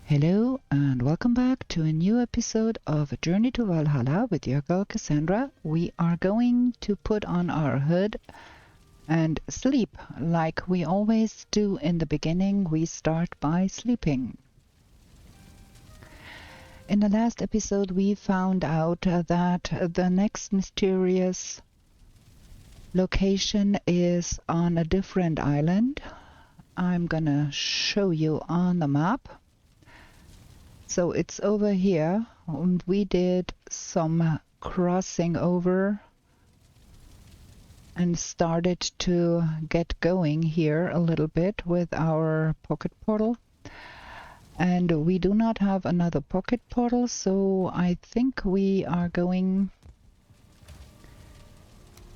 Hello and welcome back to a new episode of A Journey to Valhalla with your girl Cassandra. We are going to put on our hood and sleep like we always do in the beginning. We start by sleeping. In the last episode we found out that the next mysterious location is on a different island. I'm gonna show you on the map. So it's over here, and we did some crossing over and started to get going here a little bit with our pocket portal. And we do not have another pocket portal, so I think we are going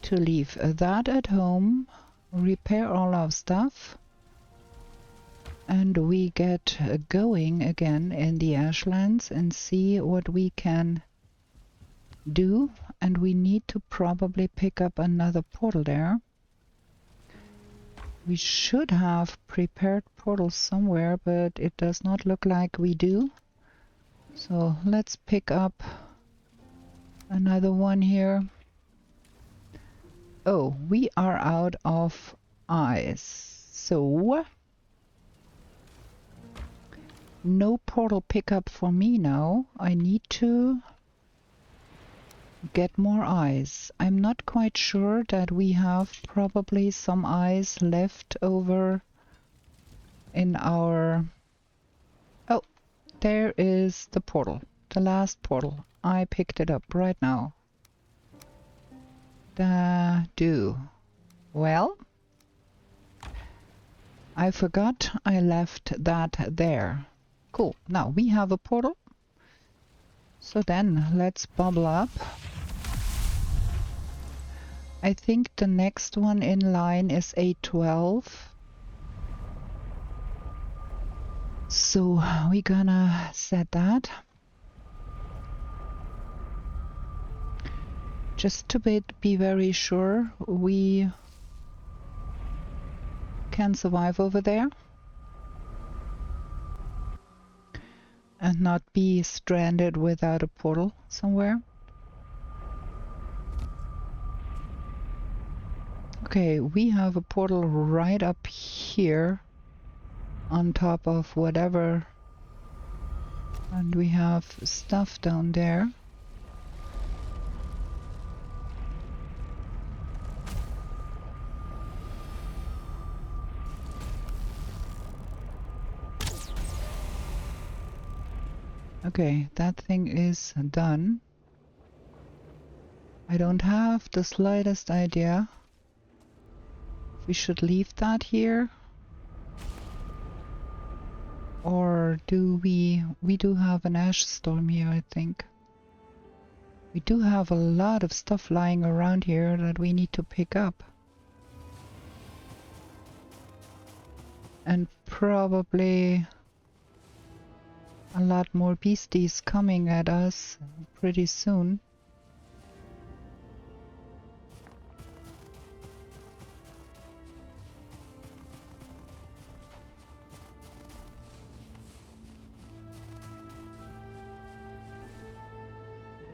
to leave that at home, repair all our stuff, and we get going again in the ashlands and see what we can do. And we need to probably pick up another portal there. We should have prepared portals somewhere, but it does not look like we do. So let's pick up another one here. Oh, we are out of ice. So no portal pickup for me now. I need to get more ice. I'm not quite sure that we have probably some ice left over in our... Oh, there is the portal. The last portal. I picked it up right now. Well, I forgot I left that there. Cool. Now we have a portal. So then let's bubble up. I think the next one in line is 812. So we're gonna set that. Just to be very sure we can survive over there. And not be stranded without a portal somewhere. Okay, we have a portal right up here on top of whatever. And we have stuff down there. Okay, that thing is done. I don't have the slightest idea if we should leave that here. Or do we do have an ash storm here, I think. We do have a lot of stuff lying around here that we need to pick up. And probably a lot more beasties coming at us pretty soon.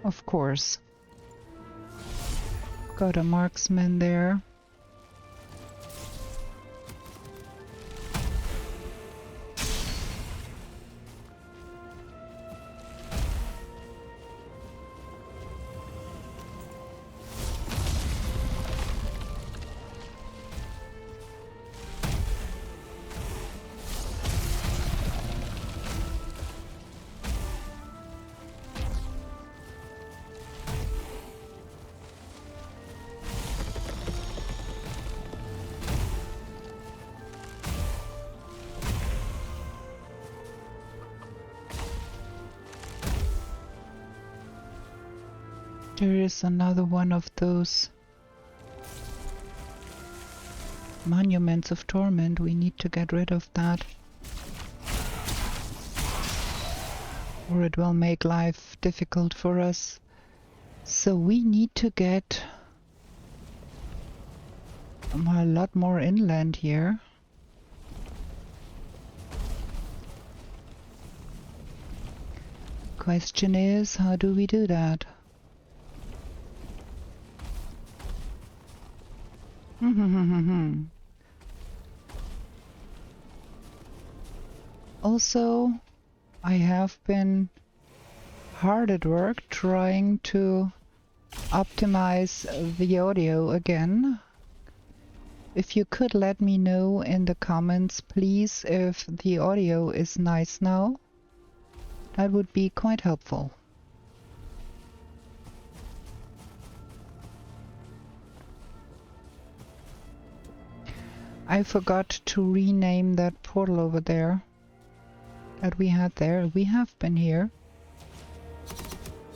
Of course. Got a marksman there. There is another one of those monuments of torment. We need to get rid of that, or it will make life difficult for us. So we need to get a lot more inland here. Question is, how do we do that? Also, I have been hard at work trying to optimize the audio again. If you could let me know in the comments, please, if the audio is nice now. That would be quite helpful. I forgot to rename that portal over there that we had there. We have been here.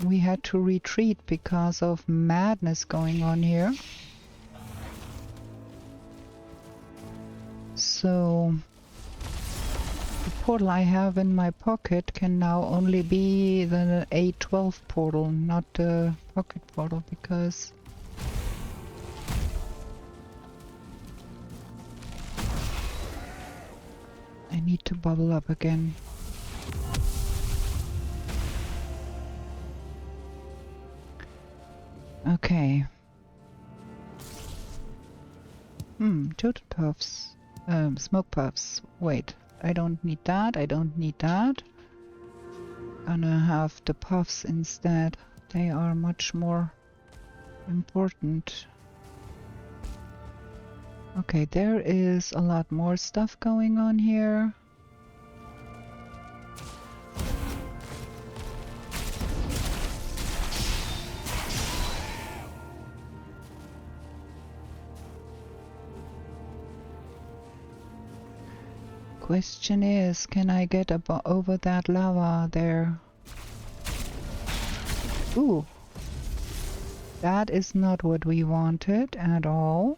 We had to retreat because of madness going on here. So the portal I have in my pocket can now only be the A12 portal, not the pocket portal, because I need to bubble up again. Okay. Totem puffs. Smoke puffs. Wait, I don't need that. I don't need that. Gonna have the puffs instead. They are much more important. Okay, there is a lot more stuff going on here. Question is, can I get over that lava there? Ooh. That is not what we wanted at all.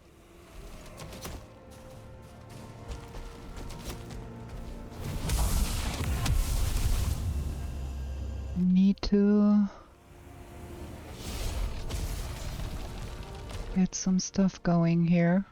Need to get some stuff going here.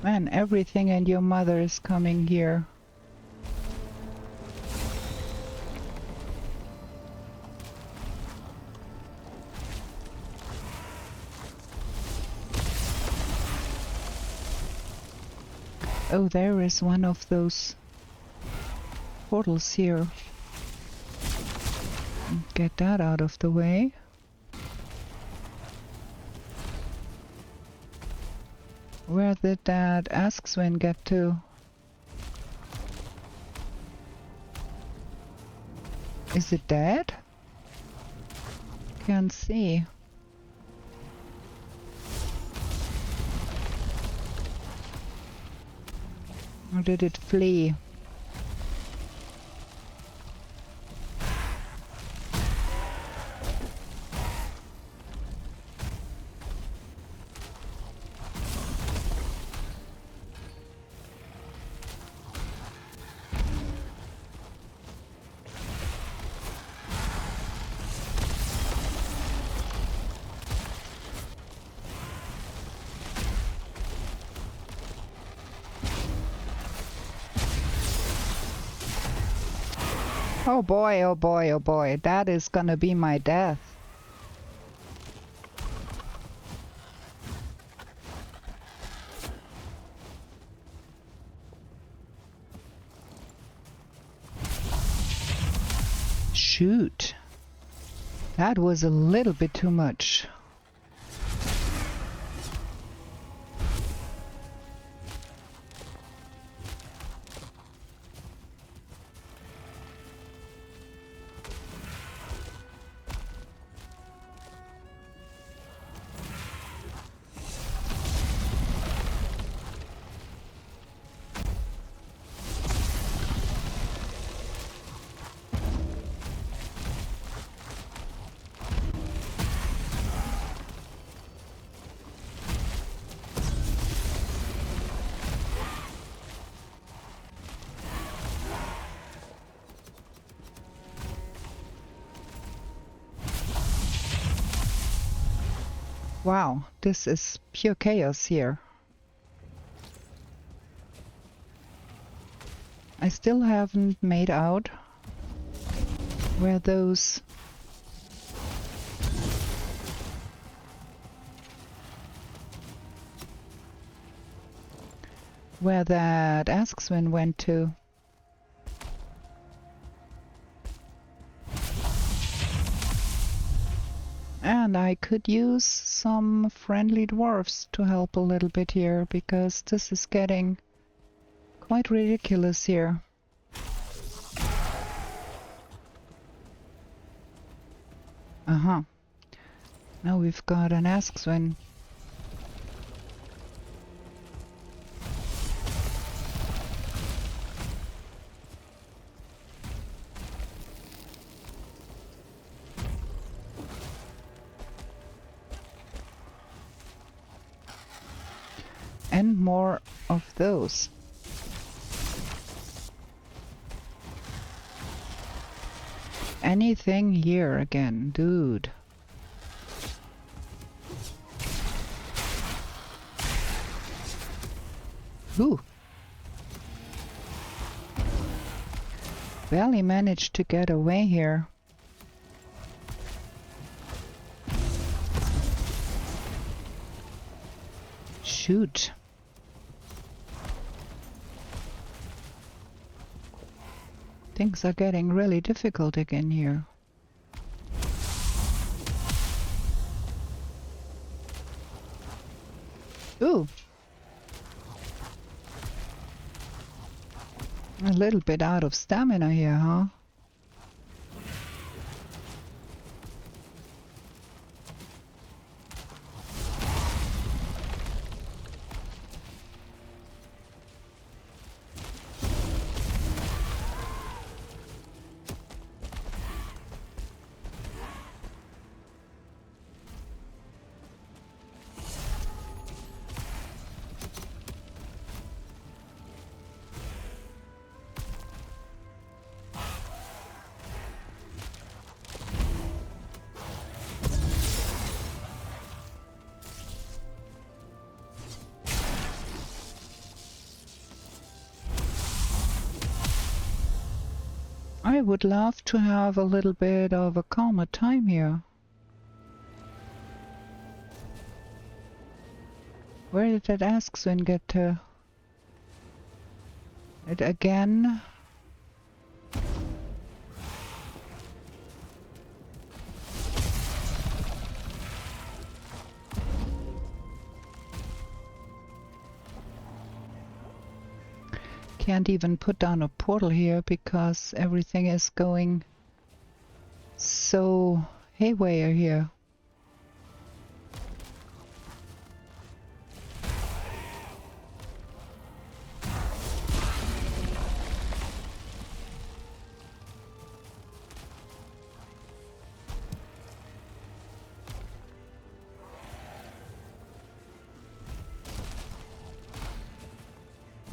Man, everything and your mother is coming here. Oh, there is one of those portals here. Get that out of the way. Where did that Askswin get to? Is it dead? Can't see. Or did it flee? Oh boy, oh boy, oh boy, that is gonna be my death. Shoot. That was a little bit too much. Wow, this is pure chaos here. I still haven't made out where those where that Askswin went to. And I could use some friendly dwarfs to help a little bit here, because this is getting quite ridiculous here. Uh-huh. Now we've got an Askswin. And more of those. Anything here again, dude. Ooh. Barely managed to get away here. Shoot. Things are getting really difficult again here. Ooh. A little bit out of stamina here, huh? I would love to have a little bit of a calmer time here. Where did that Askswin get to? It again? Can't even put down a portal here because everything is going so haywire here.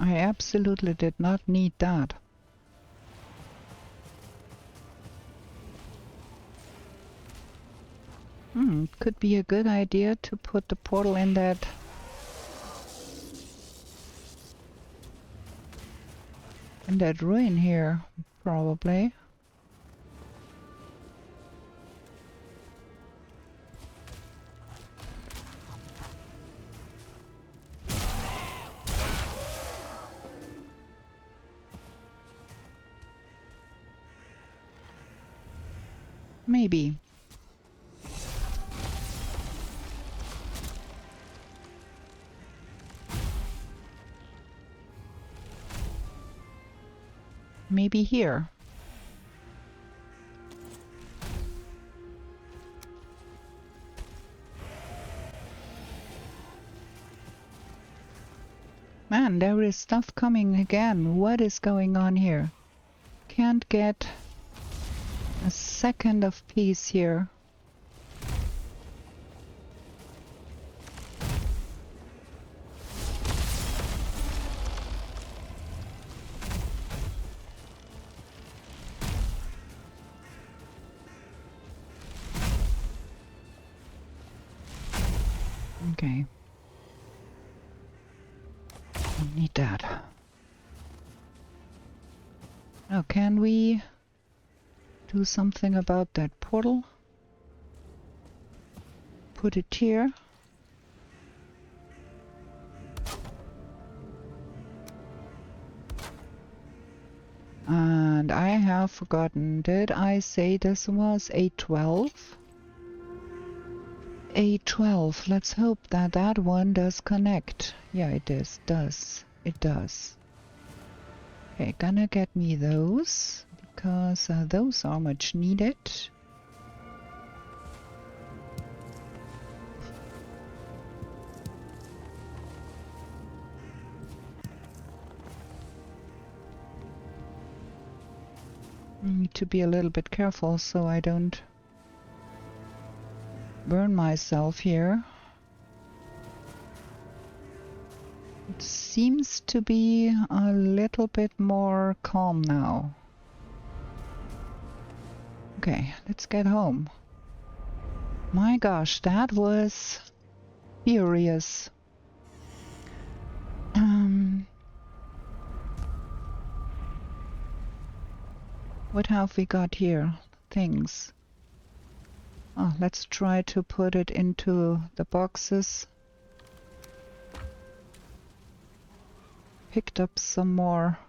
I absolutely did not need that. Could be a good idea to put the portal in that ruin here, probably. Maybe. Maybe here. Man, there is stuff coming again. What is going on here? Can't get a second of peace here. Okay. Need that. Now, can we do something about that portal? Put it here. And I have forgotten, did I say this was A12? A12, let's hope that that one does connect. Yeah, it does. It does. Okay, gonna get me those, because those are much needed. Need to be a little bit careful so I don't burn myself here. It seems to be a little bit more calm now. Okay, let's get home. My gosh, that was furious. What have we got here? Things. Oh, let's try to put it into the boxes. Picked up some more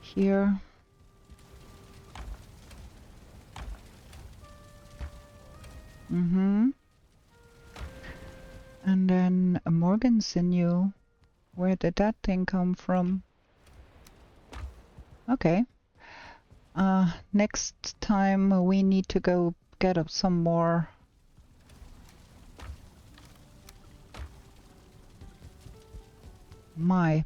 here. And then a Morgan sinew. Where did that thing come from? Okay. Next time we need to go get up some more. My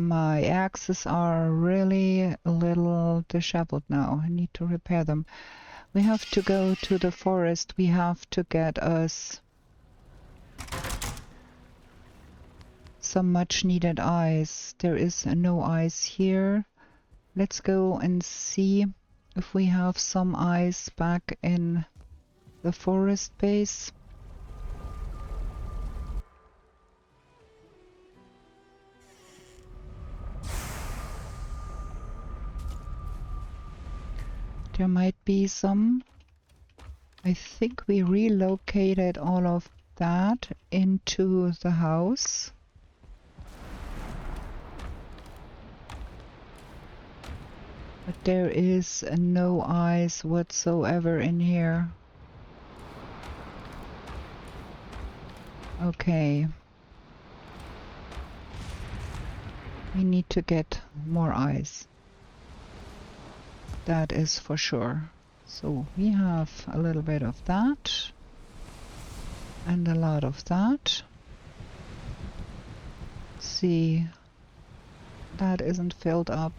axes are really a little disheveled now. I need to repair them. We have to go to the forest. We have to get us some much needed ice. There is no ice here. Let's go and see if we have some ice back in the forest base. There might be some. I think we relocated all of that into the house. But there is no ice whatsoever in here. Okay. We need to get more ice. That is for sure. So we have a little bit of that. And a lot of that. Let's see. That isn't filled up.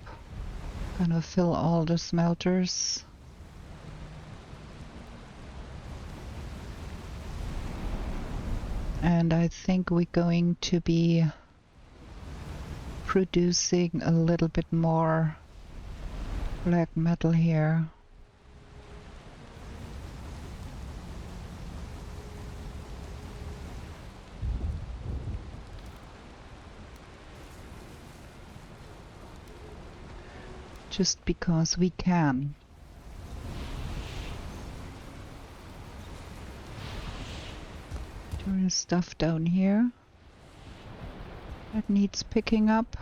Gonna fill all the smelters. And I think we're going to be producing a little bit more black metal here. Just because we can. There is stuff down here that needs picking up.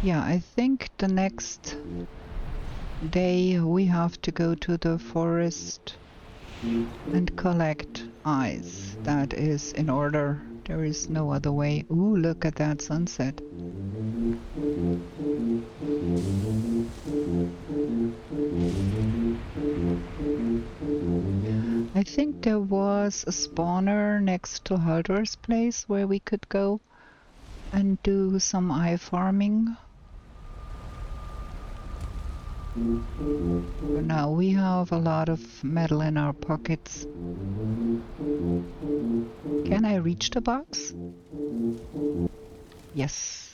Yeah, I think the next day we have to go to the forest and collect ice. That is in order. There is no other way. Ooh, look at that sunset. I think there was a spawner next to Haldor's place where we could go and do some eye farming. For now we have a lot of metal in our pockets. Can I reach the box? Yes.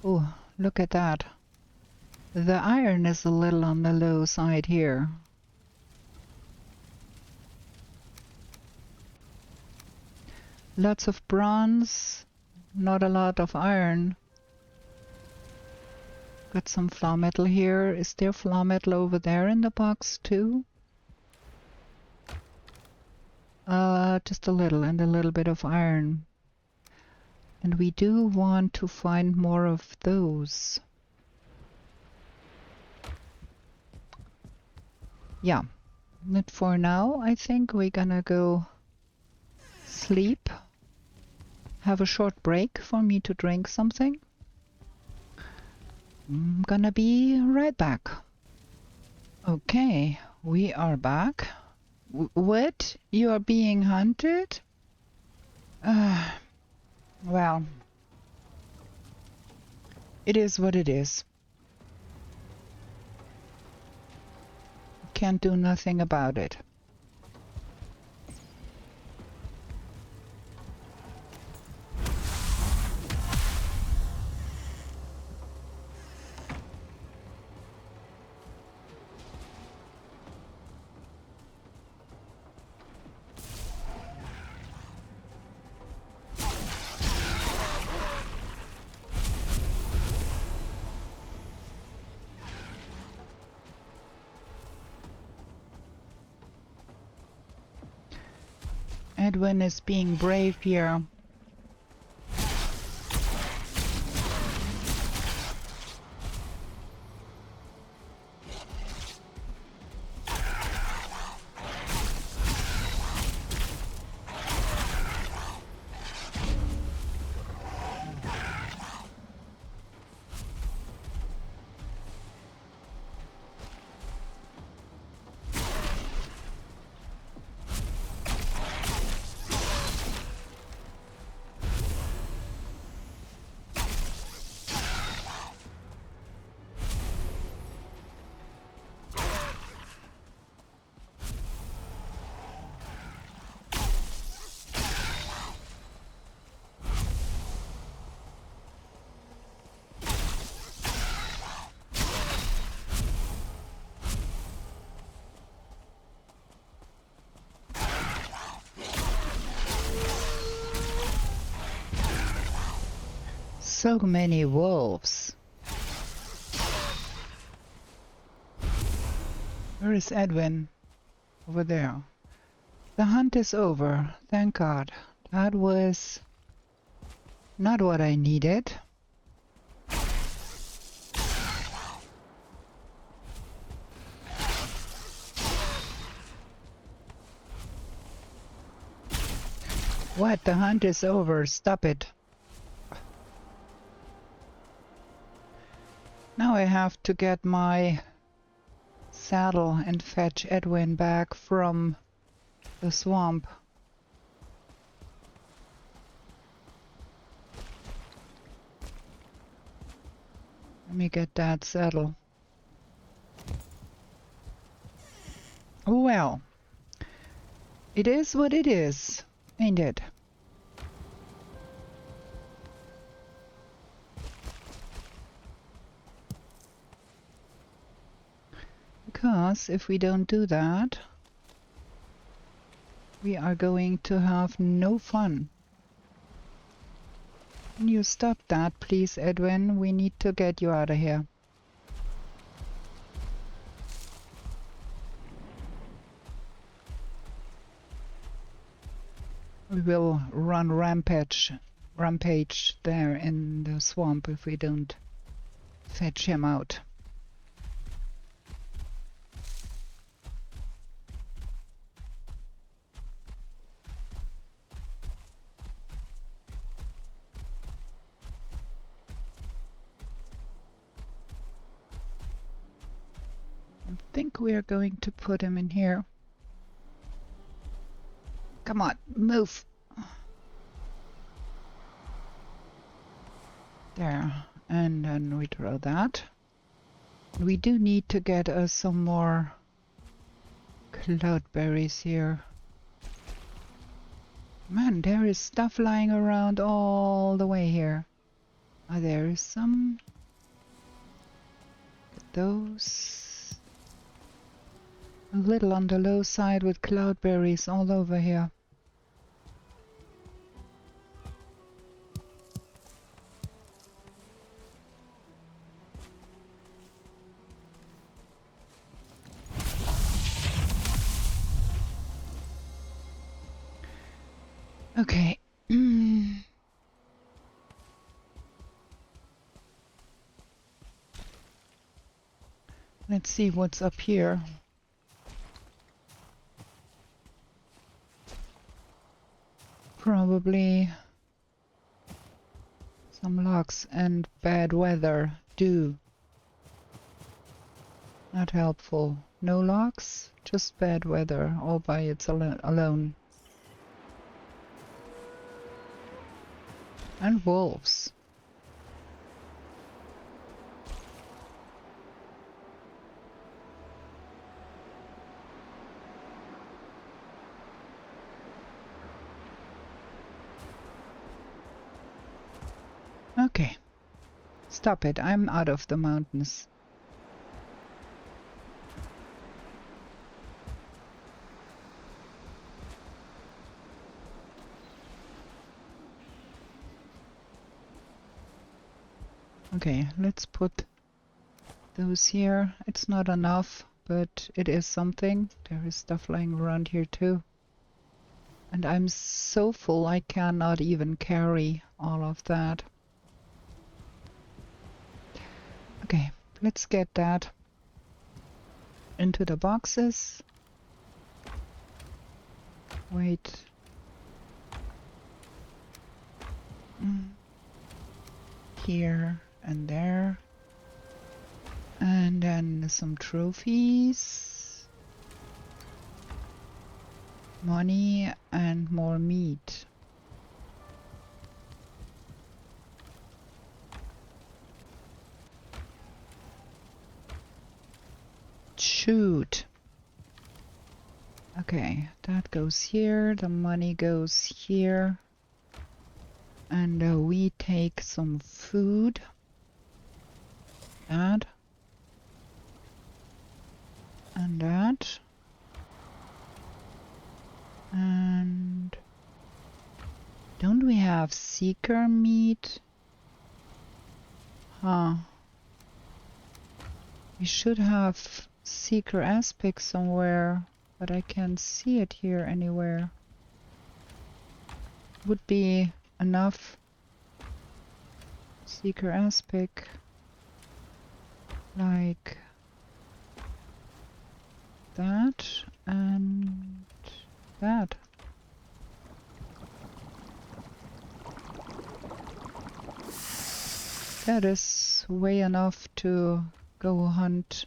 Oh, look at that. The iron is a little on the low side here. Lots of bronze, not a lot of iron. Got some flour metal here. Is there flour metal over there in the box too? Just a little, and a little bit of iron. And we do want to find more of those. Yeah, but for now, I think we're gonna go sleep. Have a short break for me to drink something. I'm gonna be right back. Okay, we are back. What? You are being hunted? Well, it is what it is. Can't do nothing about it. Edwin is being brave here. So many wolves. Where is Edwin? Over there. The hunt is over. Thank God. That was not what I needed. What? The hunt is over. Stop it. Now I have to get my saddle and fetch Edwin back from the swamp. Let me get that saddle. Well, it is what it is, ain't it? Because if we don't do that, we are going to have no fun. Can you stop that, please, Edwin? We need to get you out of here. We will run rampage there in the swamp if we don't fetch him out. I think we are going to put him in here. Come on, move. There, and then we throw that. We do need to get us some more cloudberries here. Man, there is stuff lying around all the way here. Oh, there is some. Those. A little on the low side with cloudberries all over here. Okay. Let's see what's up here. Probably some logs and bad weather. Not helpful. No logs, just bad weather all by its alone. And wolves. Okay. Stop it. I'm out of the mountains. Okay, let's put those here. It's not enough, but it is something. There is stuff lying around here too. And I'm so full I cannot even carry all of that. Okay, let's get that into the boxes. Wait. Here and there. And then some trophies. Money and more meat. Shoot. Okay, that goes here. The money goes here. And we take some food. That. And that. And don't we have seeker meat? Huh. We should have seeker aspect somewhere, but I can't see it here anywhere. Would be enough seeker aspect like that and that. That is way enough to go hunt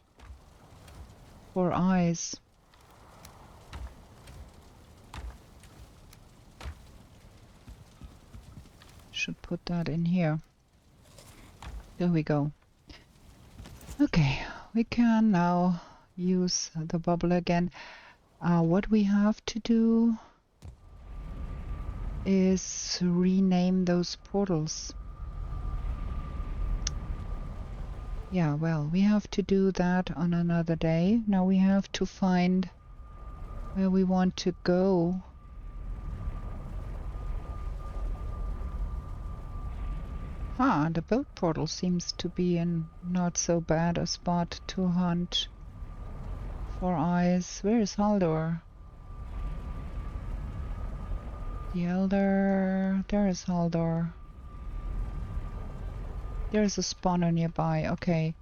for eyes. Should put that in here. There we go. Okay, we can now use the bubble again. What we have to do is rename those portals. Yeah, well, we have to do that on another day. Now we have to find where we want to go. The boat portal seems to be in not so bad a spot to hunt for eyes. Where is Haldor? The Elder... There is Haldor. There is a spawner nearby. Okay.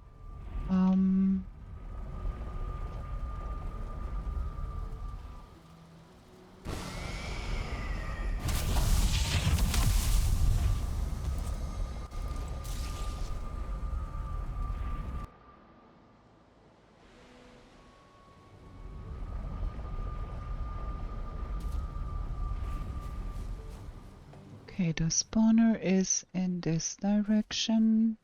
Okay, the spawner is in this direction.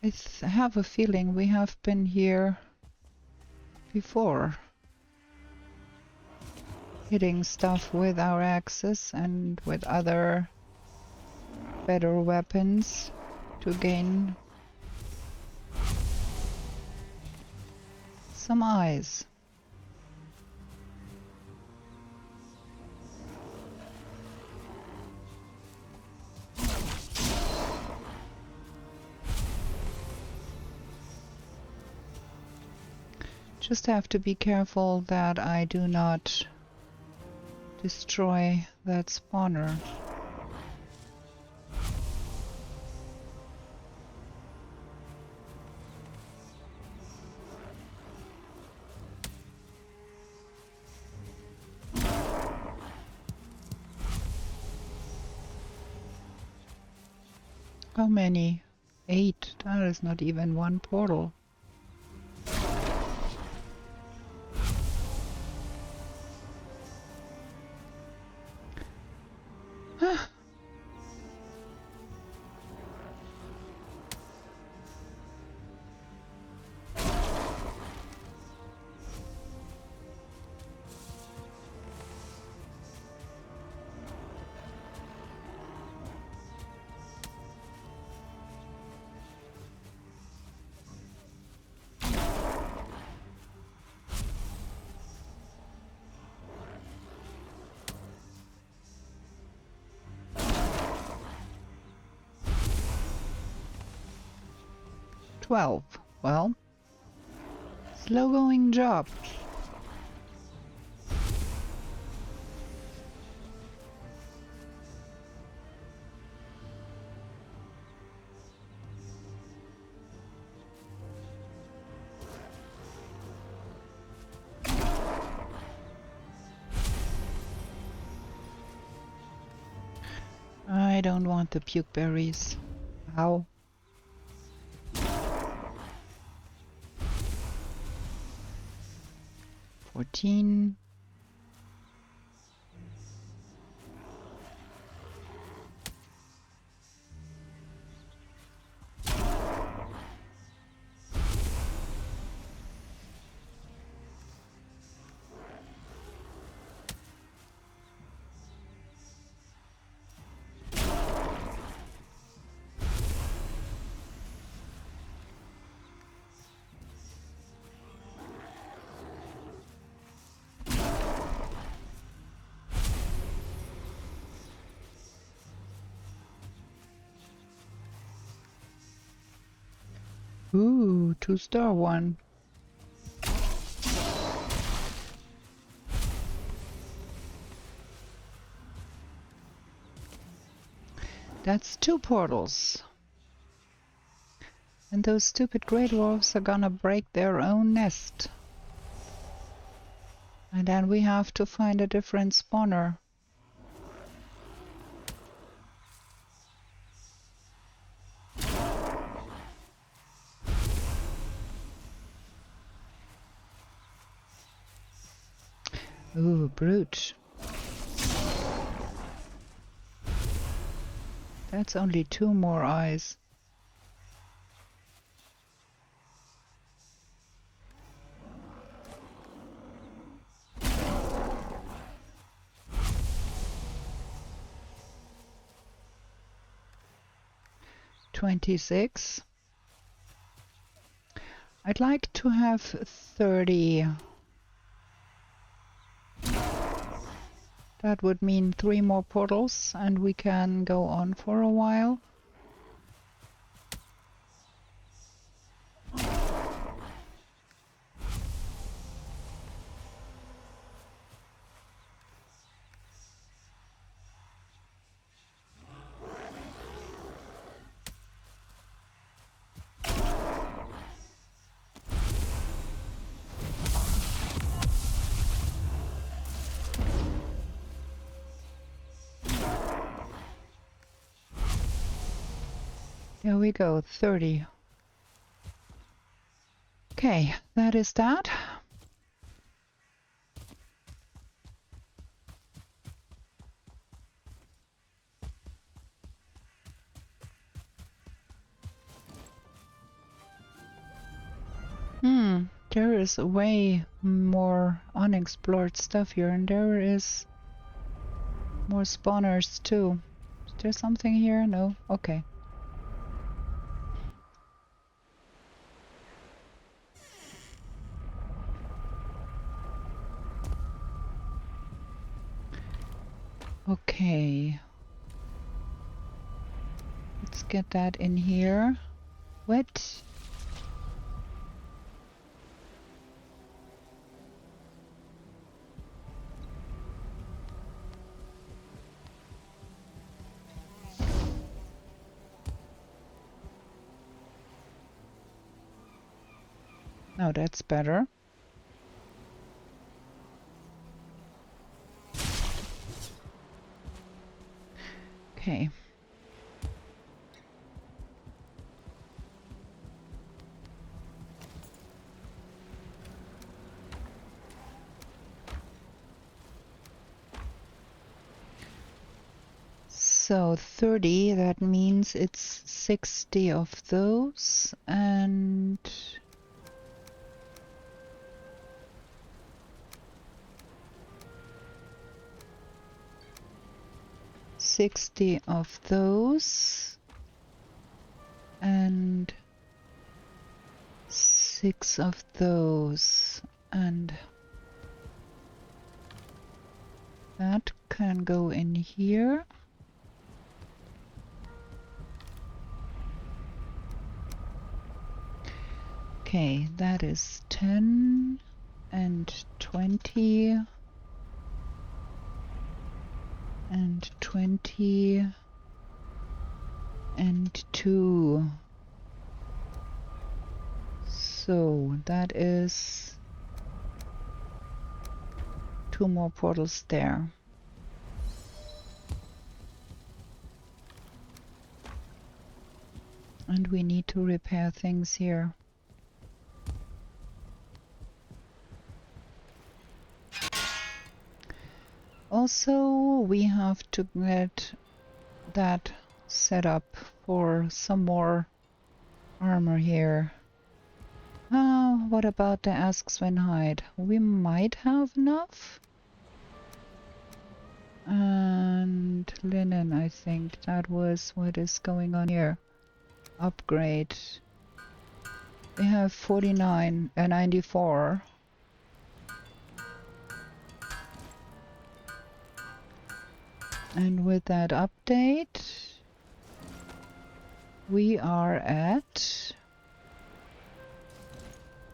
I have a feeling we have been here before, hitting stuff with our axes and with other better weapons to gain some eyes. Just have to be careful that I do not destroy that spawner. How many? 8. That is not even one portal. Well, slow going job. I don't want the puke berries. Ow. $14. Ooh, 2-star one. That's 2 portals. And those stupid grey dwarfs are gonna break their own nest. And then we have to find a different spawner. Ooh, brute. That's only 2 more eyes. $26. I'd like to have 30. That would mean 3 more portals and we can go on for a while. There we go, 30. Okay, that is that. There is way more unexplored stuff here, and there is more spawners too. Is there something here? No? Okay. Okay. Let's get that in here. Wet. Now that's better. Okay. So 30, that means it's 60 of those and 60 of those and 6 of those, and that can go in here. Okay, that is 10 and 20 and 20 and 2. So that is 2 more portals there. And we need to repair things here. Also, we have to get that set up for some more armor here. What about the Askswin hide? We might have enough. And linen, I think that was what is going on here. Upgrade. We have 49 and 94. And with that update, we are at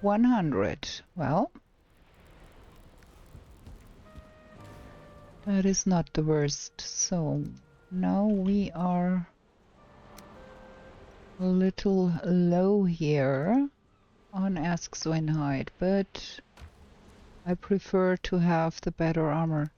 100. Well, that is not the worst. So now we are a little low here on Askswin hide, but I prefer to have the better armor.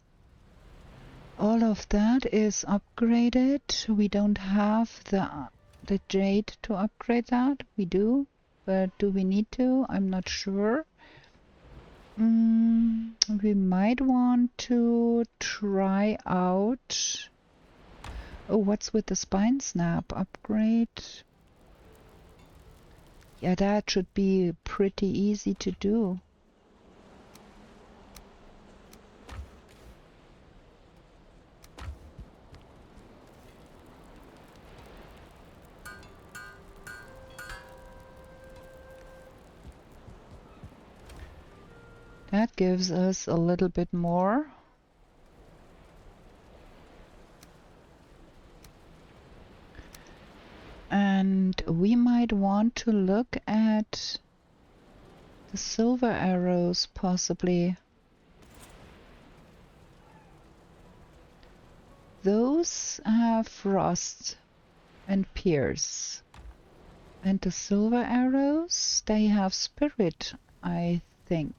All of that is upgraded. We don't have the jade to upgrade that. We do, but do we need to? I'm not sure. We might want to try out... Oh, what's with the spine snap upgrade? Yeah, that should be pretty easy to do. That gives us a little bit more. And we might want to look at the silver arrows, possibly. Those have frost and pierce. And the silver arrows, they have spirit, I think.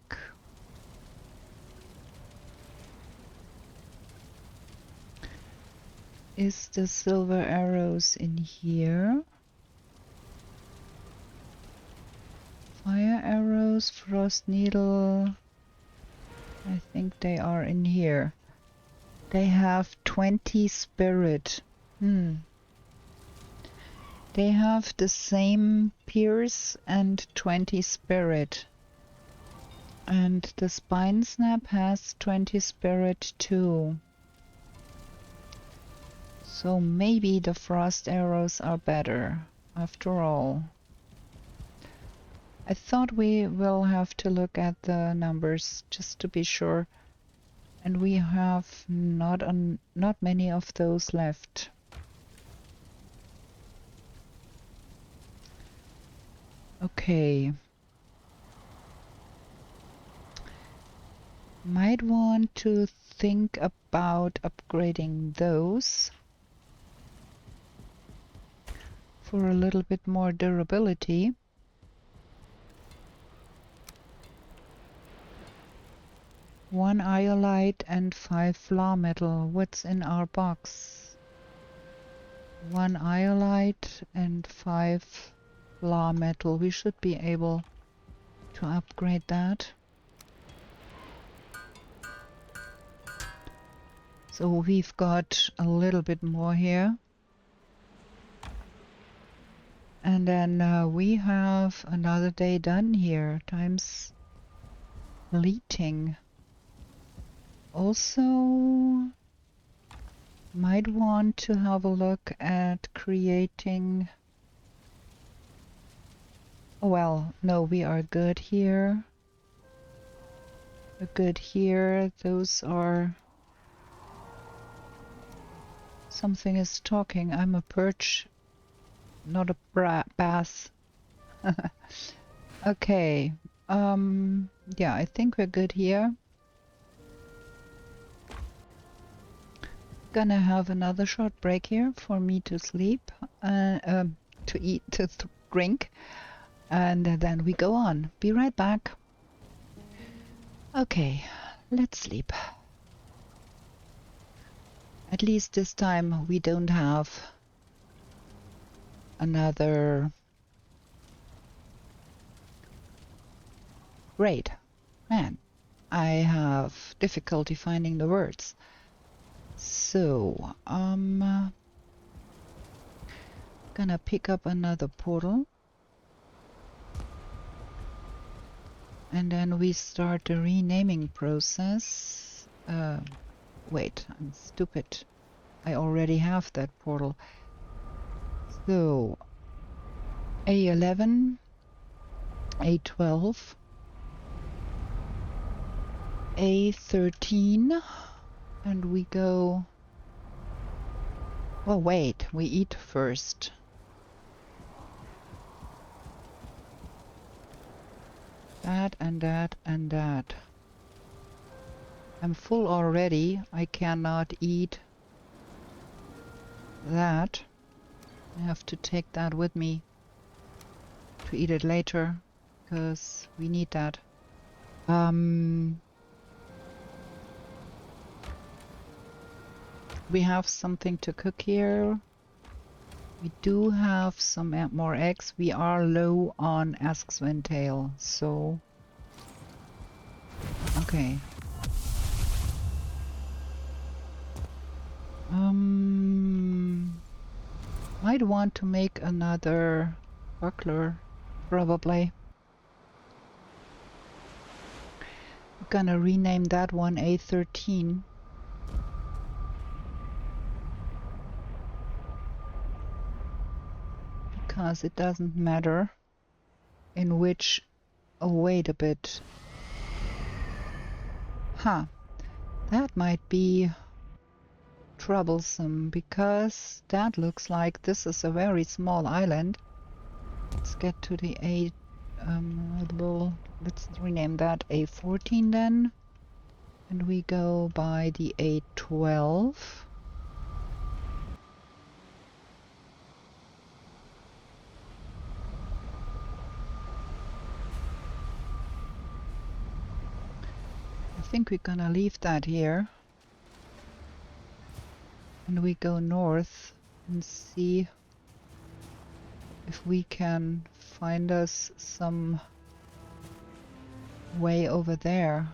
Is the silver arrows in here? Fire arrows, frost needle. I think they are in here. They have 20 spirit. They have the same pierce and 20 spirit. And the spine snap has 20 spirit too. So maybe the frost arrows are better, after all. I thought we will have to look at the numbers just to be sure. And we have not many of those left. Okay. Might want to think about upgrading those for a little bit more durability. 1 iolite and 5 flour metal. What's in our box? 1 iolite and 5 flour metal. We should be able to upgrade that. So we've got a little bit more here. And then we have another day done here. Time's fleeting. Also, might want to have a look at creating... Oh, well, no, we are good here. We're good here. Those are... Something is talking. I'm a perch, not a bass. Okay. Yeah, I think we're good here. Gonna have another short break here for me to sleep, to eat, to drink, and then we go on. Be right back. Okay, let's sleep. At least this time we don't have another raid. Man, I have difficulty finding the words. So, gonna pick up another portal. And then we start the renaming process. Wait, I'm stupid. I already have that portal. So, A11, A12, A13, and we go... Oh wait, we eat first. That and that and that. I'm full already. I cannot eat that. I have to take that with me to eat it later, because we need that. We have something to cook here. We do have some more eggs. We are low on Askswen tail, so... Okay. Might want to make another buckler, probably. I'm gonna rename that one A13. Because it doesn't matter in which... Oh, wait a bit. Huh. That might be troublesome, because that looks like this is a very small island. Let's get to the A... let's rename that A14 then. And we go by the A12. I think we're gonna leave that here. And we go north and see if we can find us some way over there.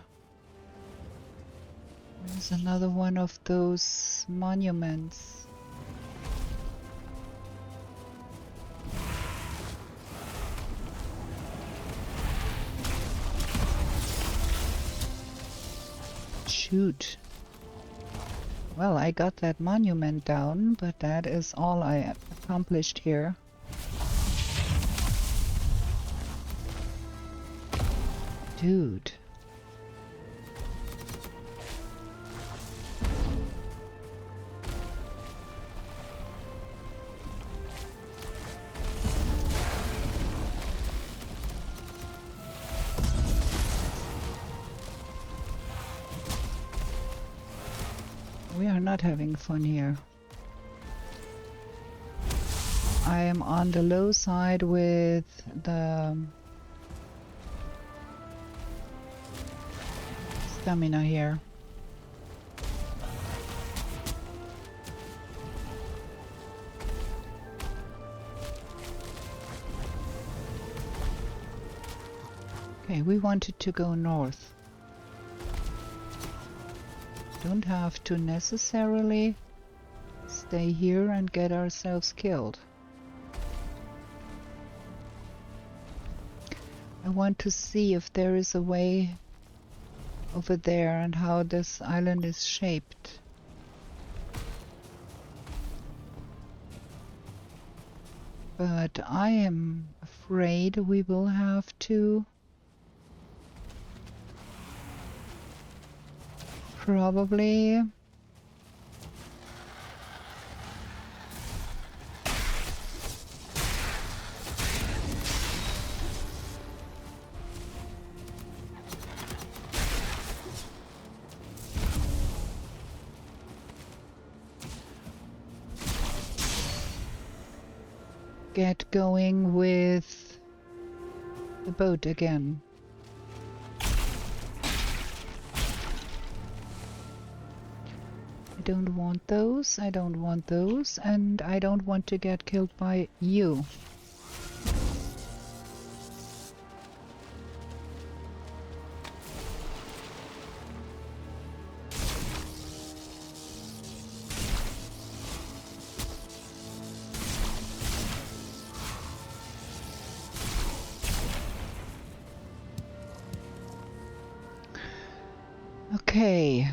There's another one of those monuments. Shoot. Well, I got that monument down, but that is all I accomplished here. Dude. We are not having fun here. I am on the low side with the stamina here. Okay, we wanted to go north. Don't have to necessarily stay here and get ourselves killed. I want to see if there is a way over there and how this island is shaped. But I am afraid we will have to probably get going with the boat again. I don't want those, I don't want those, and I don't want to get killed by you. Okay.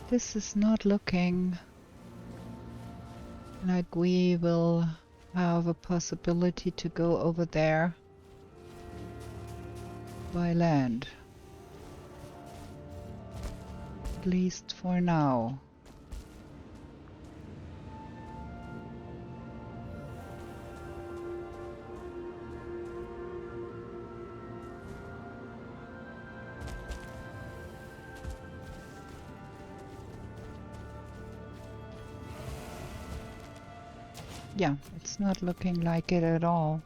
This is not looking like we will have a possibility to go over there by land. At least for now. Yeah, it's not looking like it at all.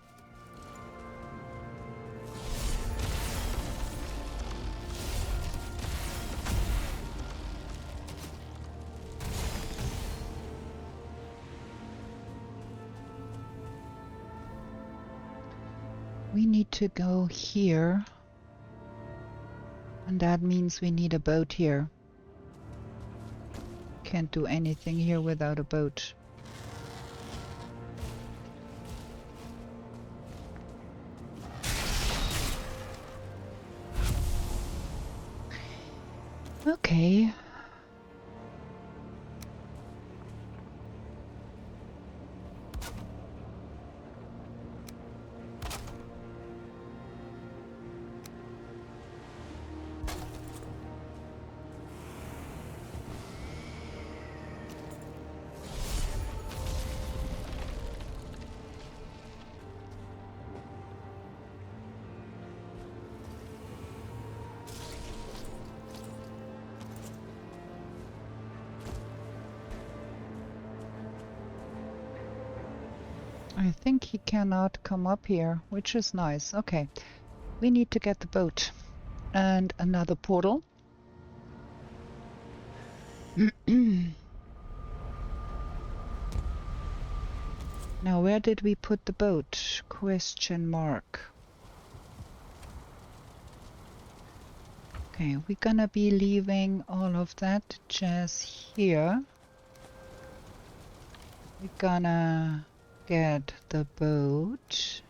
We need to go here, and that means we need a boat here. Can't do anything here without a boat. Okay. I think he cannot come up here, which is nice. Okay, we need to get the boat and another portal. Now, where did we put the boat? Question mark. Okay, we're gonna be leaving all of that just here. We're gonna get the boat.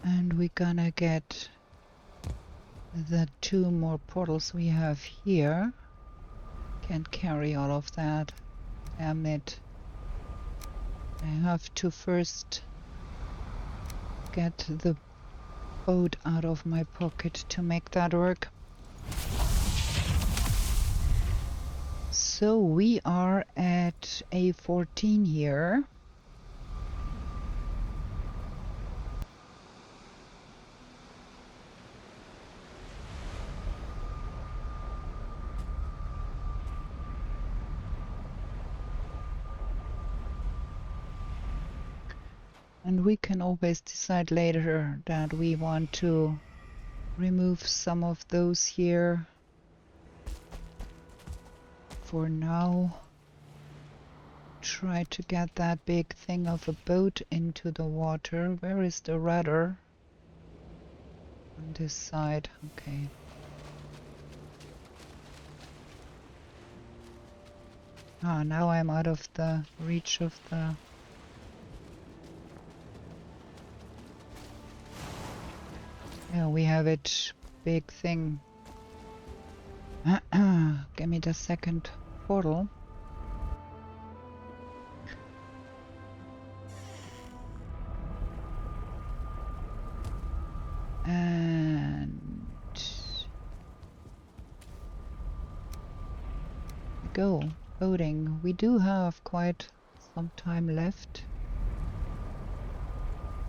And we're gonna get the 2 more portals we have here. Can't carry all of that. Damn it. I have to first get the boat out of my pocket to make that work. So we are at A14 here. And we can always decide later that we want to remove some of those here for now. Try to get that big thing of a boat into the water. Where is the rudder? On this side, okay. Ah, now I'm out of the reach of the... Yeah, we have it. Big thing. Give me the second portal. And... go. Boating. We do have quite some time left.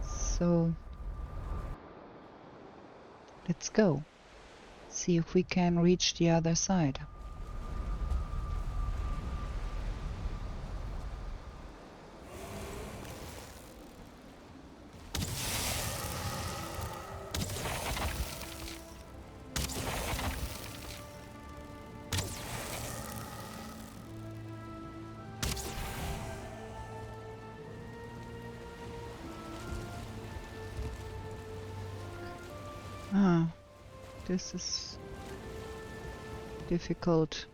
So... let's go. See if we can reach the other side. Ah, this is difficult.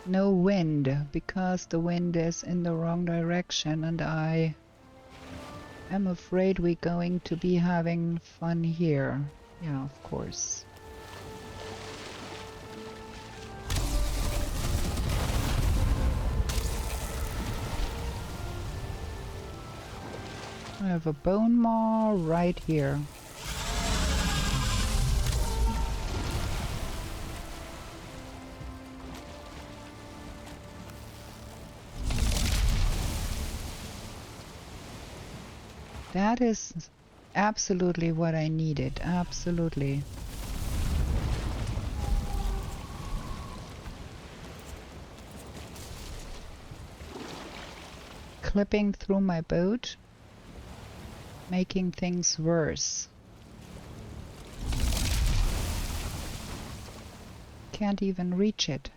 No wind, because the wind is in the wrong direction, and I am afraid we're going to be having fun here. Yeah, of course. I have a bone maw right here. That is absolutely what I needed. Absolutely. Clipping through my boat, making things worse. Can't even reach it.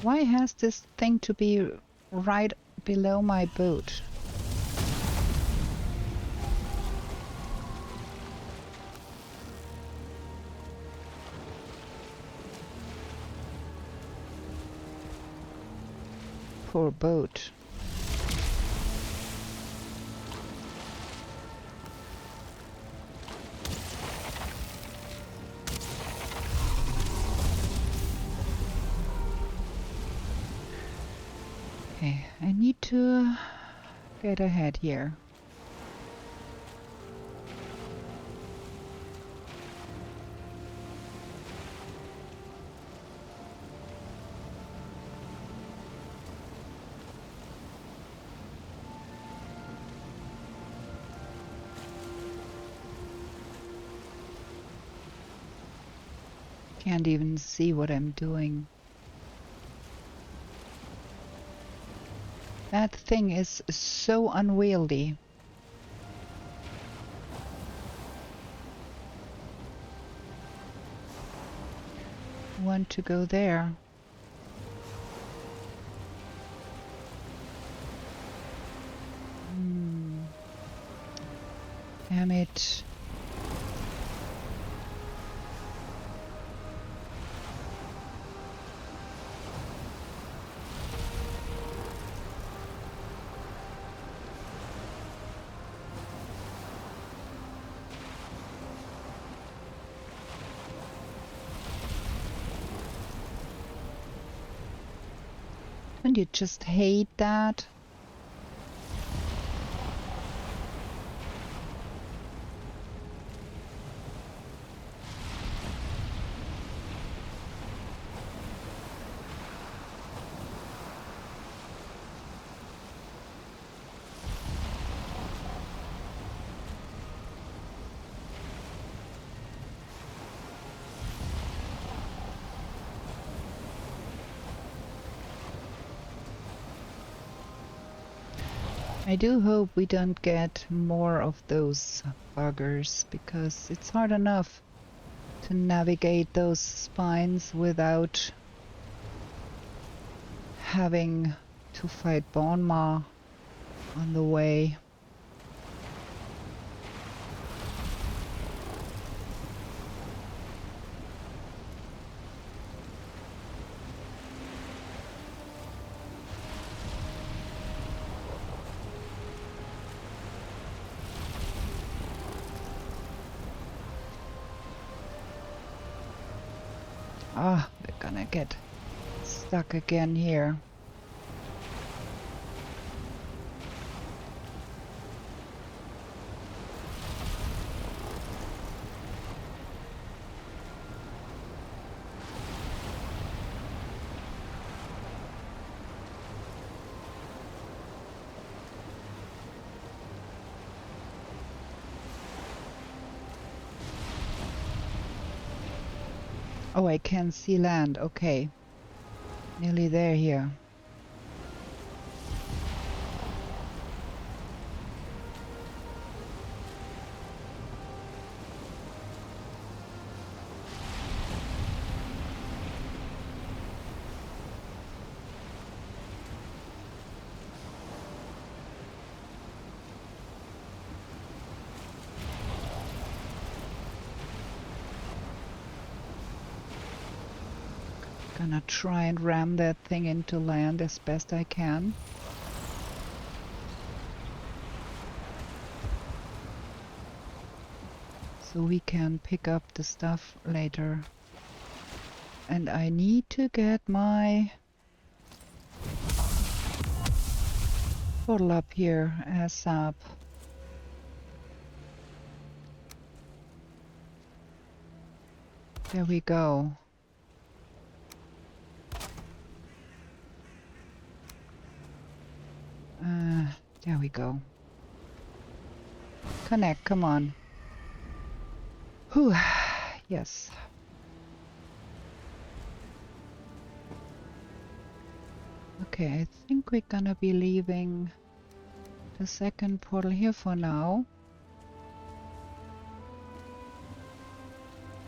Why has this thing to be right below my boat? Poor boat. Okay, I need to get ahead here. Can't even see what I'm doing. That thing is so unwieldy. Want to go there. Damn it. Don't you just hate that? I do hope we don't get more of those buggers, because it's hard enough to navigate those spines without having to fight bone maw on the way. Ah, we're gonna get stuck again here. Oh, I can see land. Okay. Nearly there here. Gonna try and ram that thing into land as best I can. So we can pick up the stuff later. And I need to get my bottle up here ASAP. There we go. There we go. Connect, come on. Whew, yes. Okay, I think we're gonna be leaving the second portal here for now.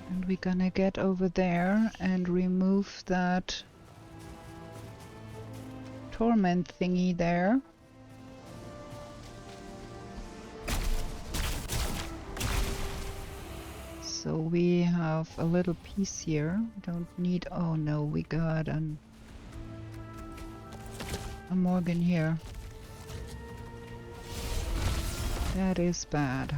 And we're gonna get over there and remove that torment thingy there. So we have a little piece here. Don't need... Oh no, we got a Morgan here. That is bad.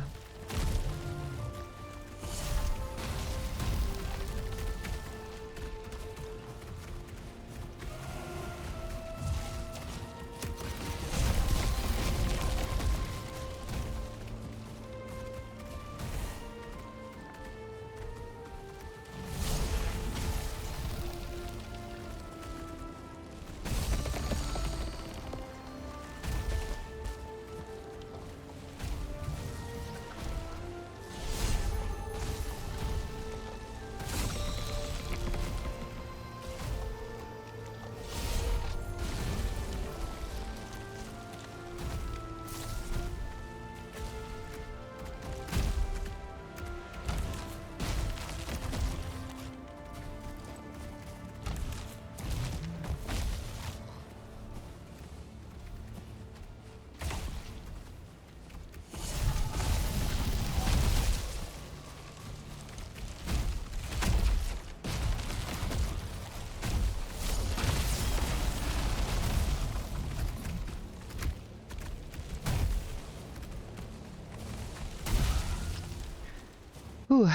Whew.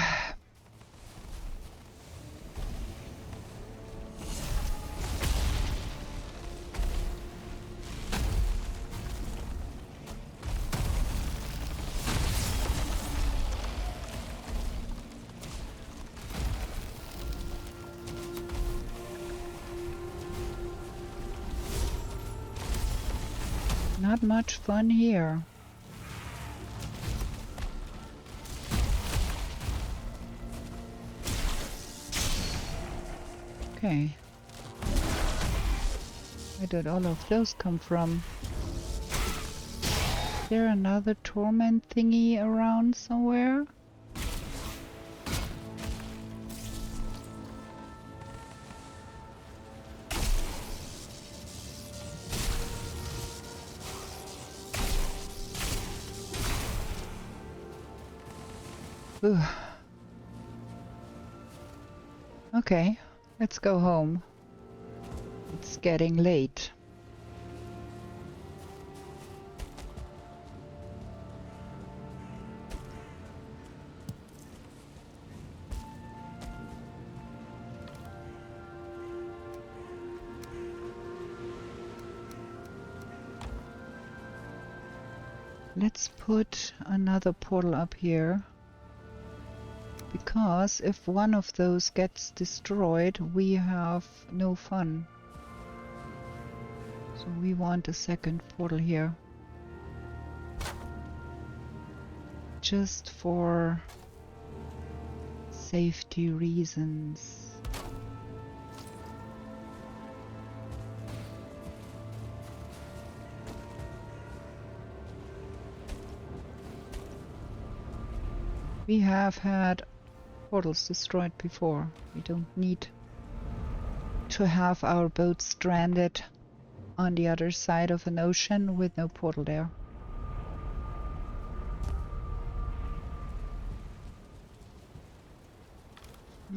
Not much fun here. Okay. Where did all of those come from? there another torment thingy around somewhere? Ooh. Okay, let's go home. It's getting late. Let's put another portal up here, because if one of those gets destroyed, we have no fun. So we want a second portal here. Just for safety reasons. We have had portals destroyed before. We don't need to have our boat stranded on the other side of an ocean with no portal there.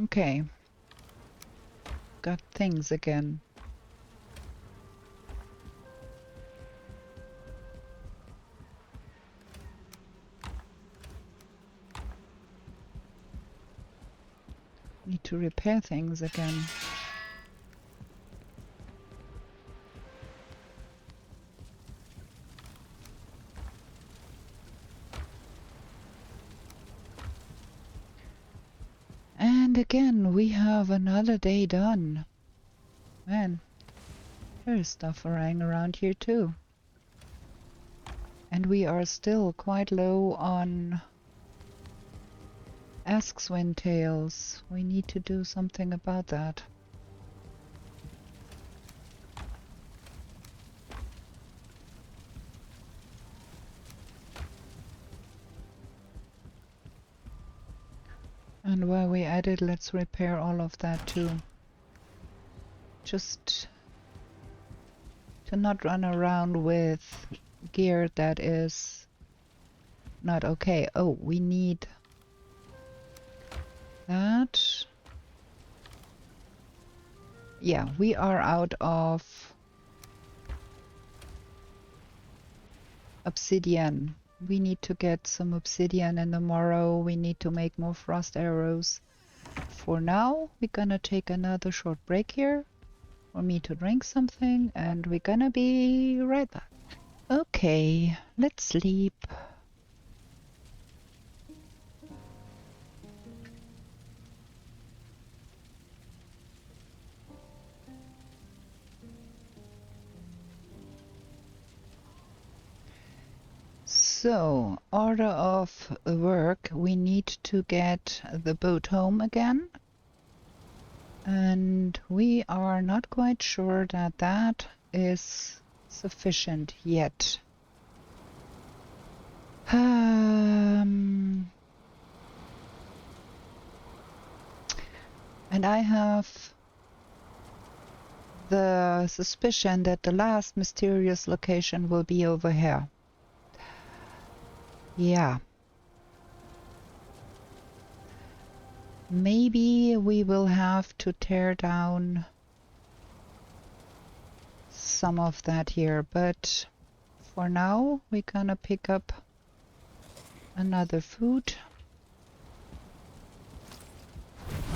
Okay. Got things again. Need to repair things again. And again, we have another day done. Man, there's stuff lying around here too. And we are still quite low on swintails. We need to do something about that. And while we're at it, let's repair all of that too. Just to not run around with gear that is not okay. Oh, we need that. Yeah, we are out of obsidian. We need to get some obsidian, and tomorrow we need to make more frost arrows. For now, we're gonna take another short break here for me to drink something, and we're gonna be right back. Okay, let's sleep. So, order of work, we need to get the boat home again. And we are not quite sure that that is sufficient yet. And I have the suspicion that the last mysterious location will be over here. Yeah. Maybe we will have to tear down some of that here, but for now we're gonna pick up another food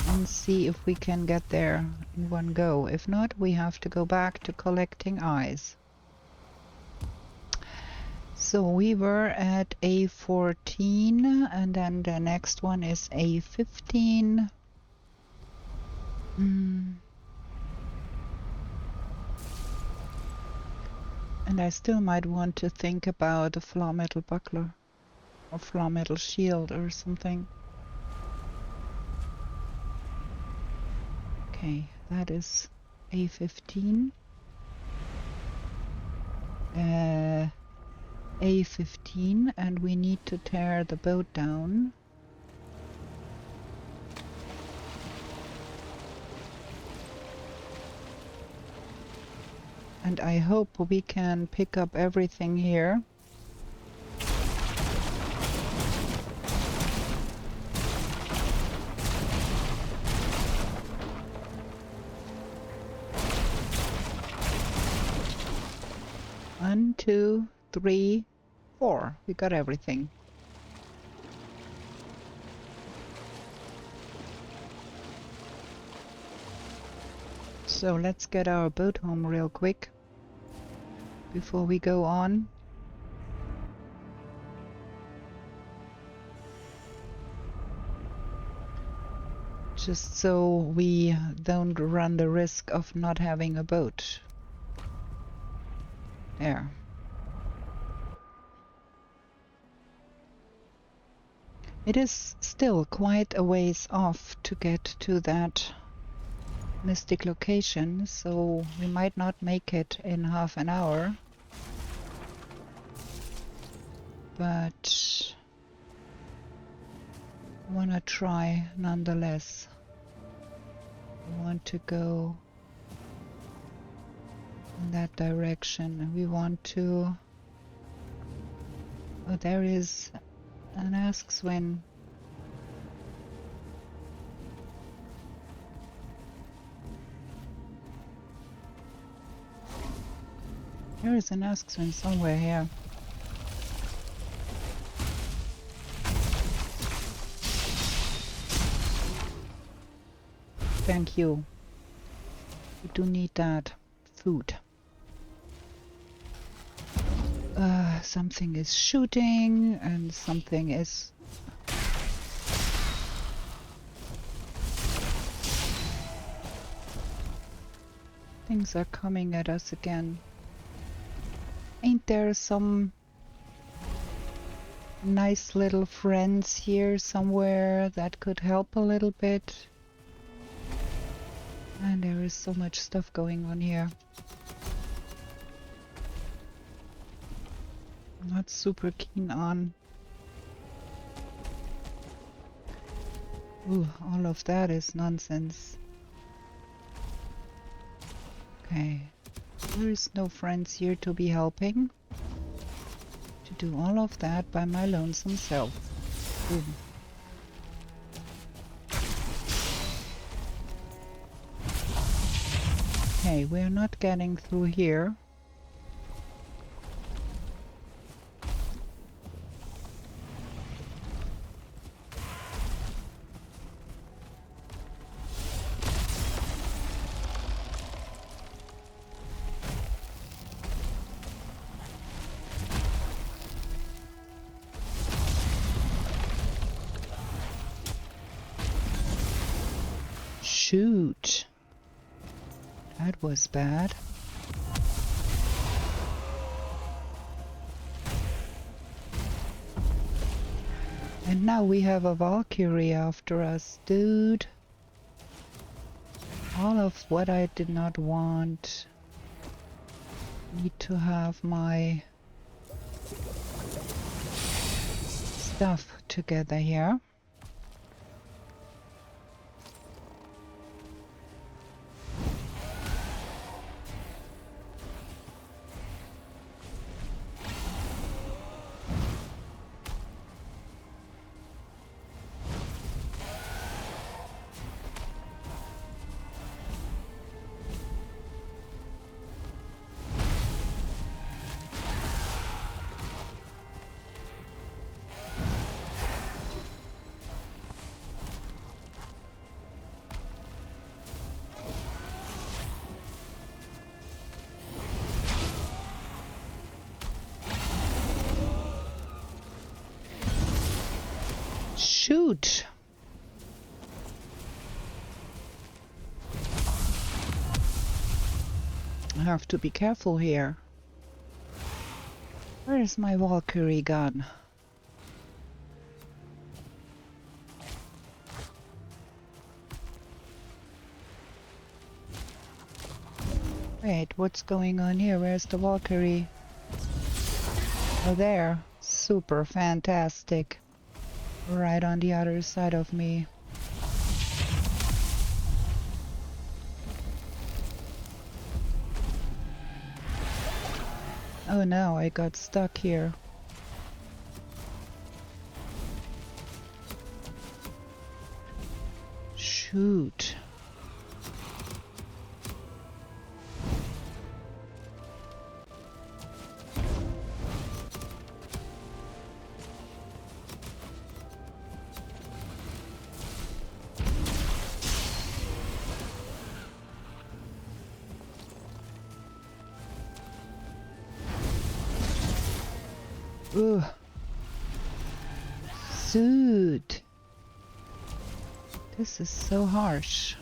and see if we can get there in one go. If not, we have to go back to collecting eyes. So we were at A14, and then the next one is A15. And I still might want to think about a flaw metal buckler or flaw metal shield or something. Okay, that is A15. A15 and we need to tear the boat down. And I hope we can pick up everything here. One, 2, 3, 4. We got everything. So let's get our boat home real quick before we go on. Just so we don't run the risk of not having a boat. There. It is still quite a ways off to get to that mystic location, so we might not make it in half an hour. But I want to try nonetheless. We want to go in that direction. We want to... Oh, there is an ashland. There is an ashland somewhere here. Thank you. We do need that food. Something is shooting and something is... Things are coming at us again. Ain't there some nice little friends here somewhere that could help a little bit? And there is so much stuff going on here. I'm not super keen on. Ooh, all of that is nonsense. Okay. There is no friends here to be helping. To do all of that by my lonesome self. Boom. Okay, we're not getting through here. Shoot. That was bad. And now we have a Valkyrie after us, dude. All of what I did not want. Need to have my stuff together here. Shoot! I have to be careful here. Where is my Valkyrie gun? Wait, what's going on here? Where's the Valkyrie? Oh, there. Super fantastic. Right on the other side of me. Oh no, I got stuck here. Shoot. Ooh. Shoot. This is so harsh.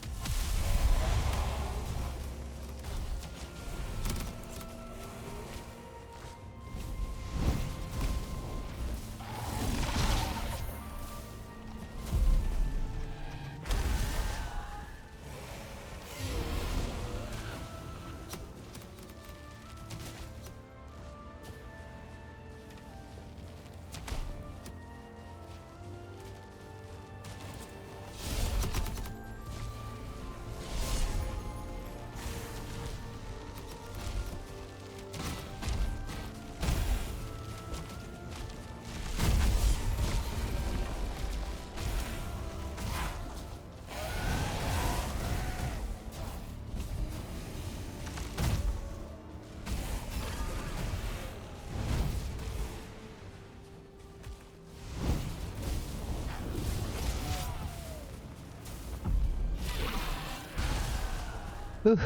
Ooh.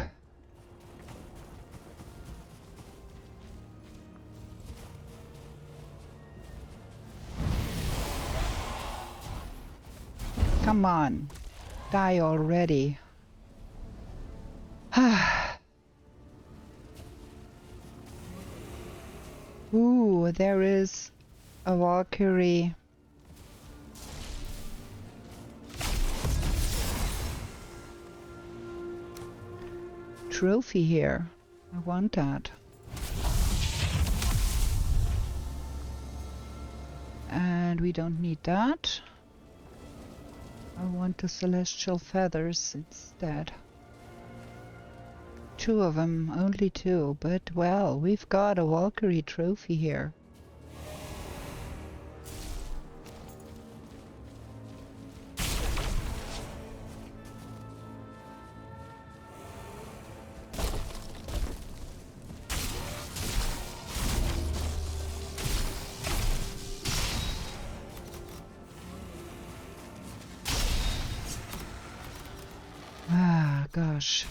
Come on. Die already. Ooh, there is a Valkyrie. Trophy here. I want that. And we don't need that. I want the celestial feathers instead. 2 of them, only 2, but well, we've got a Valkyrie trophy here. Ah, gosh.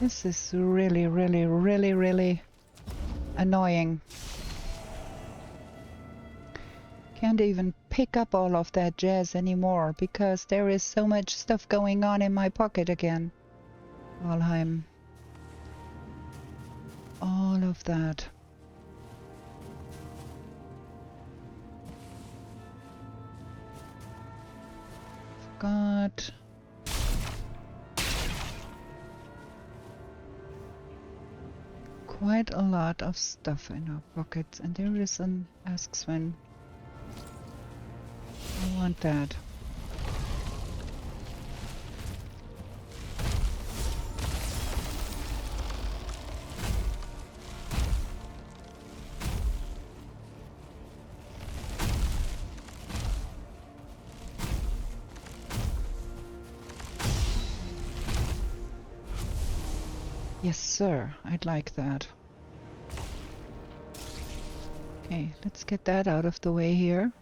This is really, really, really, really annoying. Can't even pick up all of that jazz anymore because there is so much stuff going on in my pocket again. Valheim. All of that. Got quite a lot of stuff in our pockets, and there is an Ask Sven. I want that. Yes, sir. I'd like that. Okay, let's get that out of the way here.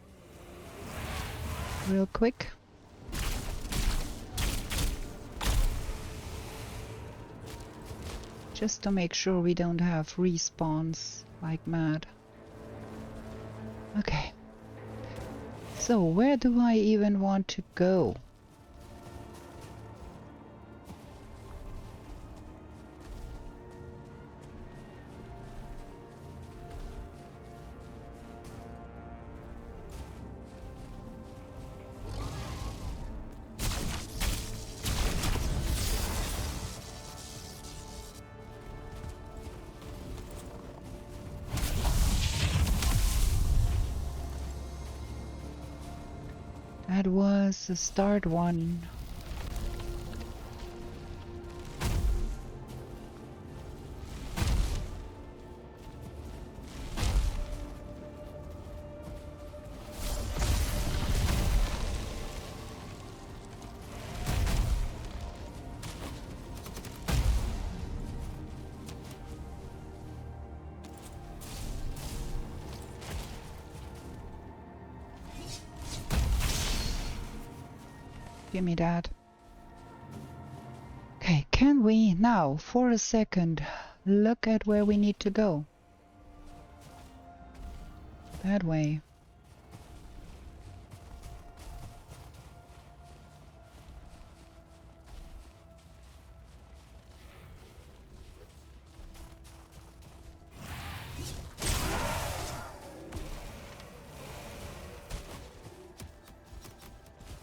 Real quick. Just to make sure we don't have respawns like mad. Okay. So, where do I even want to go? That was the start one. Give me that. Okay, can we now, for a second, look at where we need to go? That way.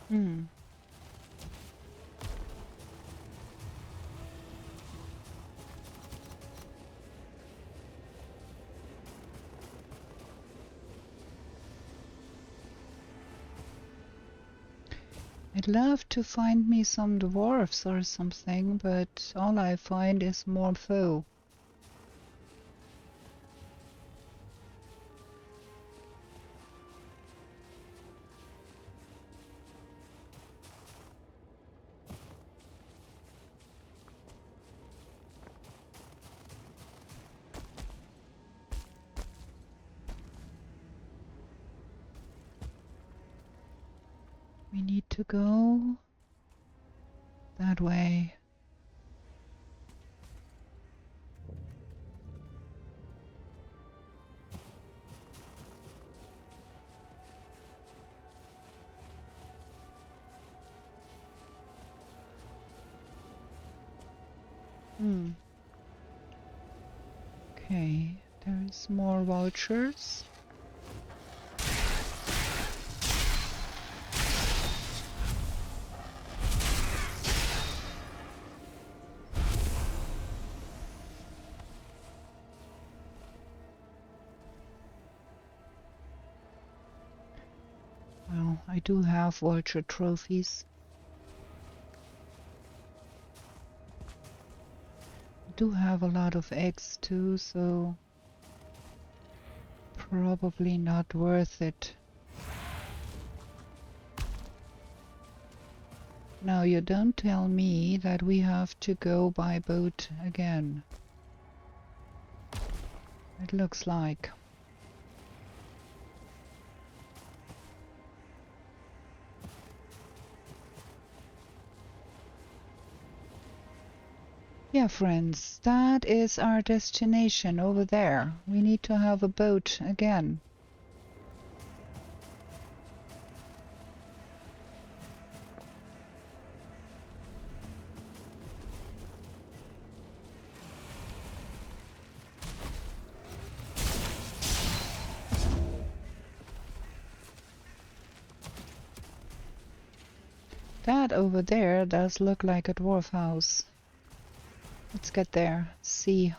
Hmm. I'd love to find me some dwarfs or something, but all I find is more foe. We need to go that way. Hmm. Okay, there's more vultures. Well, I do have vulture trophies. I do have a lot of eggs too, so probably not worth it. Now you don't tell me that we have to go by boat again. It looks like. Yeah, friends, that is our destination over there. We need to have a boat again. That over there does look like a dwarf house. Let's get there, see.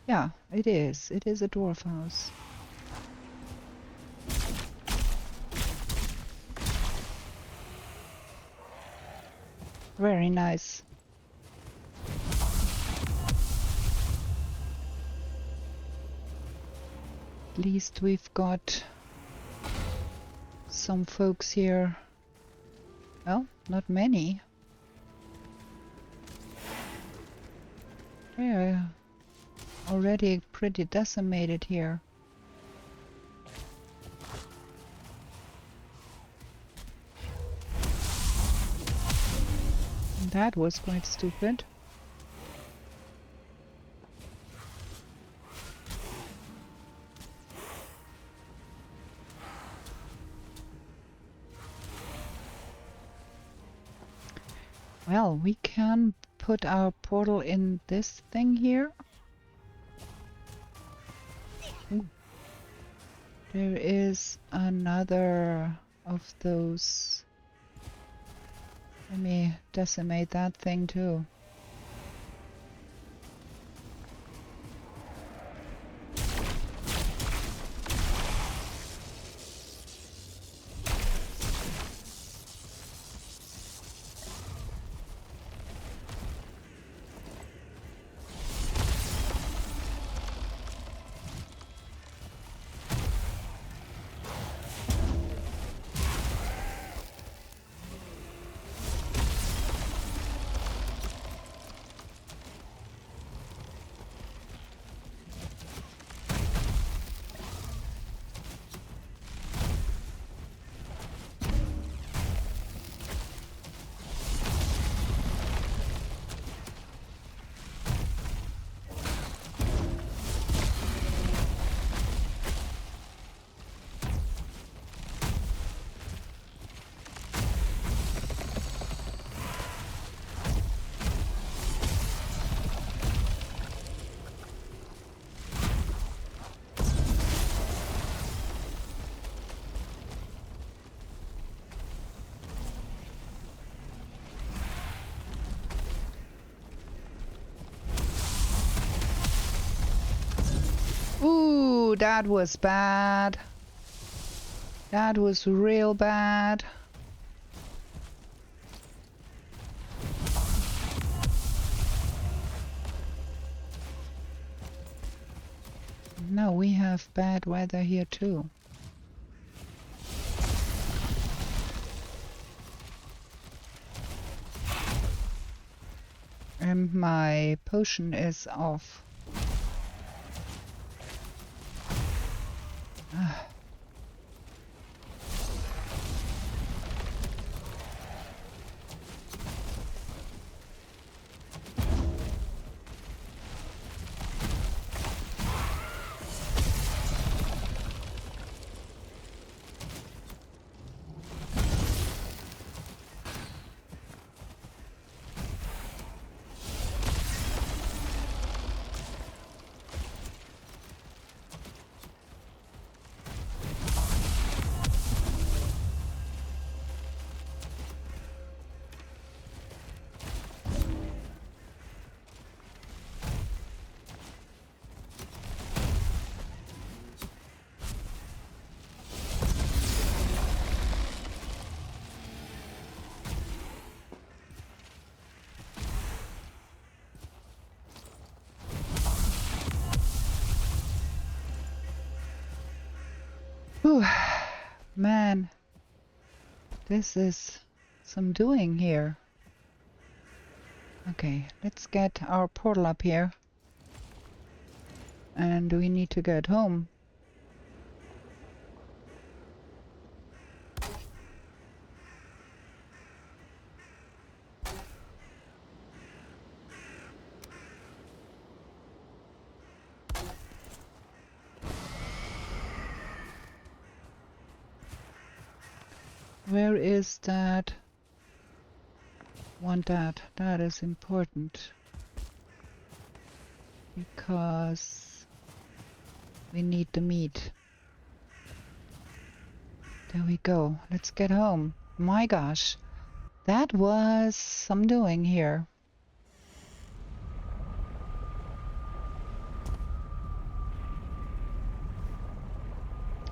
Yeah, it is. It is a dwarf house. Very nice. At least we've got some folks here. Well, not many. Yeah, already pretty decimated here. That was quite stupid. Well, we can put our portal in this thing here. Ooh. There is another of those Let me decimate that thing too. Ooh, that was bad. That was real bad. No, we have bad weather here too. And my potion is off. Whew. Man, this is some doing here. Okay, let's get our portal up here. And we need to get home. Where is that? Want that. That is important. Because we need the meat. There we go. Let's get home. My gosh. That was some doing here.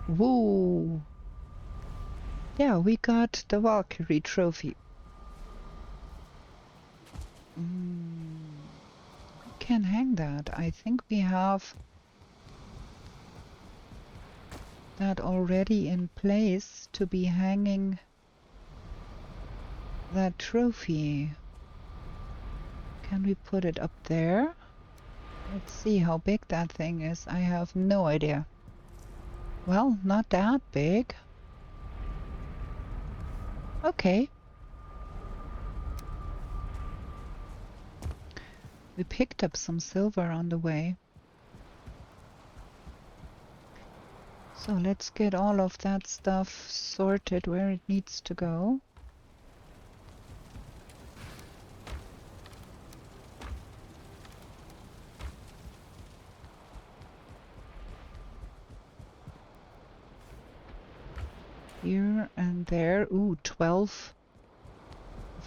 Woo! Yeah, we got the Valkyrie trophy. We can hang that. I think we have that already in place to be hanging that trophy. Can we put it up there? Let's see how big that thing is. I have no idea. Well, not that big. Okay. We picked up some silver on the way. So let's get all of that stuff sorted where it needs to go. Here and there. Ooh, 12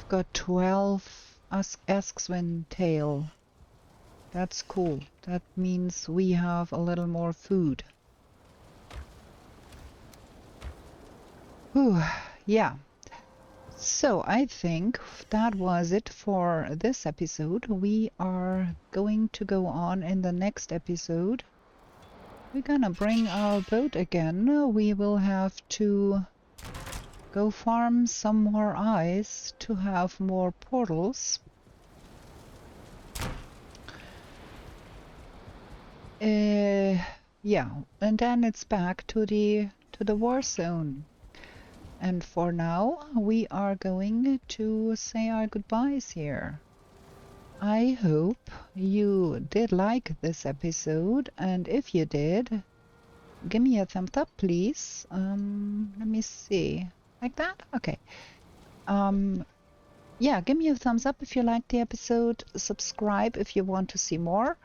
I've got 12 Askswin tail. That's cool. That means we have a little more food. Whew, yeah. So I think that was it for this episode. We are going to go on in the next episode. We're gonna bring our boat again. We will have to go farm some more ice to have more portals. Yeah, and then it's back to the war zone. And for now, we are going to say our goodbyes here. I hope you did like this episode, and if you did, give me a thumbs up, please. Let me see. Like that? Okay. Yeah, give me a thumbs up if you liked the episode. Subscribe if you want to see more.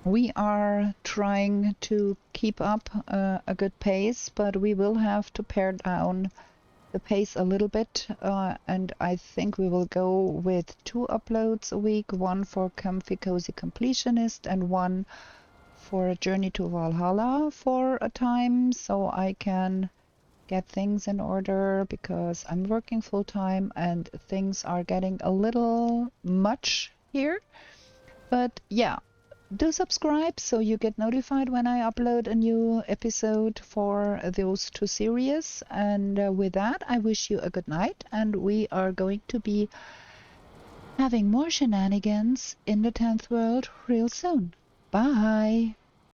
We are trying to keep up a good pace, but we will have to pare down the pace a little bit, and I think we will go with 2 uploads a week, one for Comfy Cozy Completionist and one for a Journey to Valhalla for a time, so I can get things in order, because I'm working full-time and things are getting a little much here. But yeah, do subscribe so you get notified when I upload a new episode for those 2 series. And with that, I wish you a good night, and we are going to be having more shenanigans in the 10th world real soon. Bye!